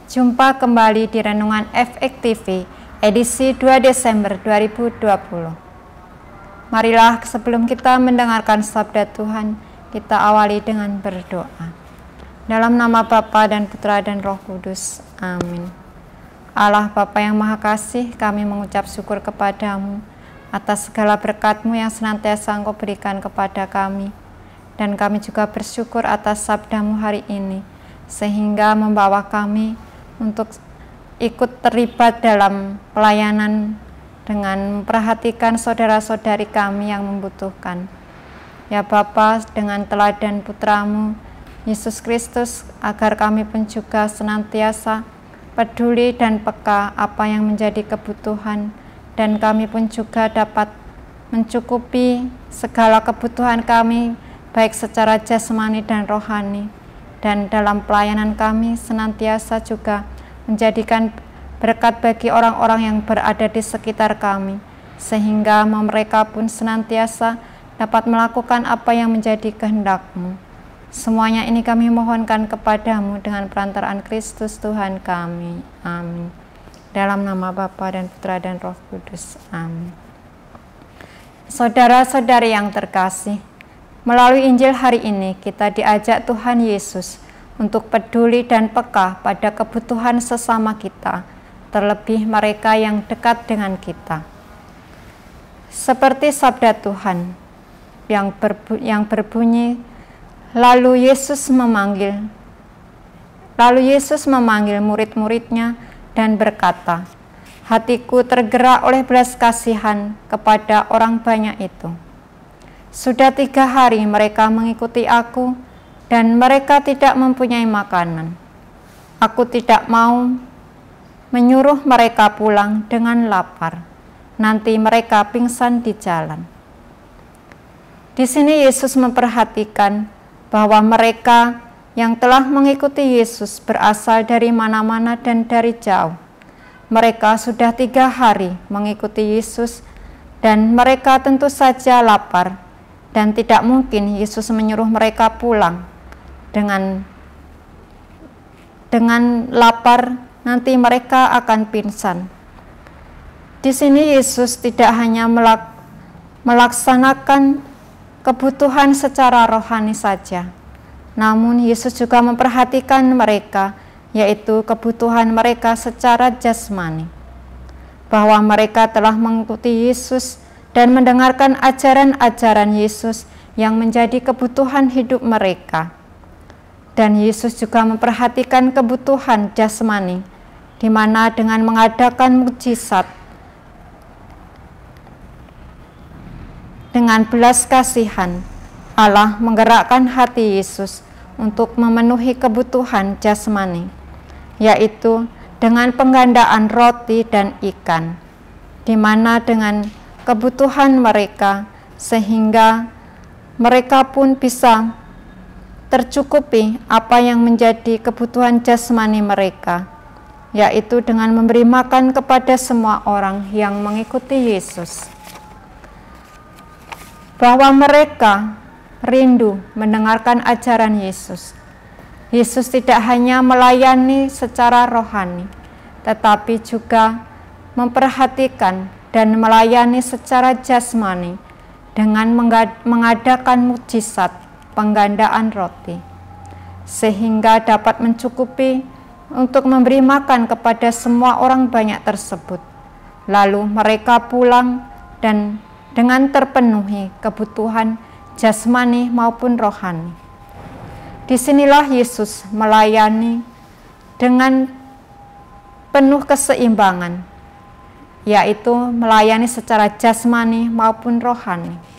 Jumpa kembali di Renungan FX-TV edisi 2 Desember 2020. Marilah sebelum kita mendengarkan sabda Tuhan, kita awali dengan berdoa. Dalam nama Bapa dan Putra dan Roh Kudus. Amin. Allah Bapa yang Maha Kasih, kami mengucap syukur kepadamu atas segala berkat-Mu yang senantiasa Engkau berikan kepada kami. Dan kami juga bersyukur atas sabda-Mu hari ini, sehingga membawa kami untuk ikut terlibat dalam pelayanan dengan memperhatikan saudara-saudari kami yang membutuhkan. Ya Bapa, dengan teladan Putra-Mu, Yesus Kristus, agar kami pun juga senantiasa peduli dan peka apa yang menjadi kebutuhan, dan kami pun juga dapat mencukupi segala kebutuhan kami, baik secara jasmani dan rohani. Dan dalam pelayanan kami senantiasa juga menjadikan berkat bagi orang-orang yang berada di sekitar kami, sehingga mereka pun senantiasa dapat melakukan apa yang menjadi kehendak-Mu. Semuanya ini kami mohonkan kepadamu dengan perantaraan Kristus Tuhan kami. Amin. Dalam nama Bapa dan Putra dan Roh Kudus. Amin. Saudara-saudari yang terkasih, melalui Injil hari ini kita diajak Tuhan Yesus untuk peduli dan peka pada kebutuhan sesama kita, terlebih mereka yang dekat dengan kita. Seperti sabda Tuhan yang berbunyi, lalu Yesus memanggil murid-muridnya dan berkata, hatiku tergerak oleh belas kasihan kepada orang banyak itu. Sudah 3 hari mereka mengikuti aku, dan mereka tidak mempunyai makanan. Aku tidak mau menyuruh mereka pulang dengan lapar. Nanti mereka pingsan di jalan. Di sini Yesus memperhatikan bahwa mereka yang telah mengikuti Yesus berasal dari mana-mana dan dari jauh. Mereka sudah 3 hari mengikuti Yesus, dan mereka tentu saja lapar. Dan tidak mungkin Yesus menyuruh mereka pulang dengan lapar, nanti mereka akan pingsan. Di sini Yesus tidak hanya melaksanakan kebutuhan secara rohani saja, namun Yesus juga memperhatikan mereka, yaitu kebutuhan mereka secara jasmani. Bahwa mereka telah mengikuti Yesus dan mendengarkan ajaran-ajaran Yesus yang menjadi kebutuhan hidup mereka. Dan Yesus juga memperhatikan kebutuhan jasmani, di mana dengan mengadakan mukjizat, dengan belas kasihan, Allah menggerakkan hati Yesus untuk memenuhi kebutuhan jasmani, yaitu dengan penggandaan roti dan ikan, di mana dengan kebutuhan mereka, sehingga mereka pun bisa tercukupi apa yang menjadi kebutuhan jasmani mereka, yaitu dengan memberi makan kepada semua orang yang mengikuti Yesus. Bahwa mereka rindu mendengarkan ajaran Yesus. Yesus tidak hanya melayani secara rohani, tetapi juga memperhatikan dan melayani secara jasmani dengan mengadakan mukjizat penggandaan roti, sehingga dapat mencukupi untuk memberi makan kepada semua orang banyak tersebut. Lalu mereka pulang dan dengan terpenuhi kebutuhan jasmani maupun rohani. Disinilah Yesus melayani dengan penuh keseimbangan, yaitu melayani secara jasmani maupun rohani.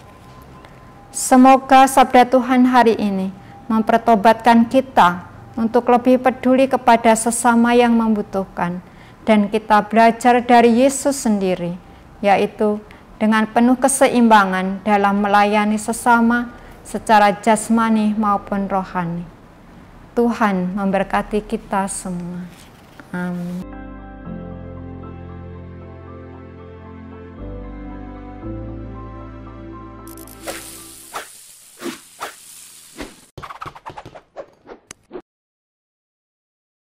Semoga sabda Tuhan hari ini mempertobatkan kita untuk lebih peduli kepada sesama yang membutuhkan, dan kita belajar dari Yesus sendiri, yaitu dengan penuh keseimbangan dalam melayani sesama secara jasmani maupun rohani. Tuhan memberkati kita semua. Amin.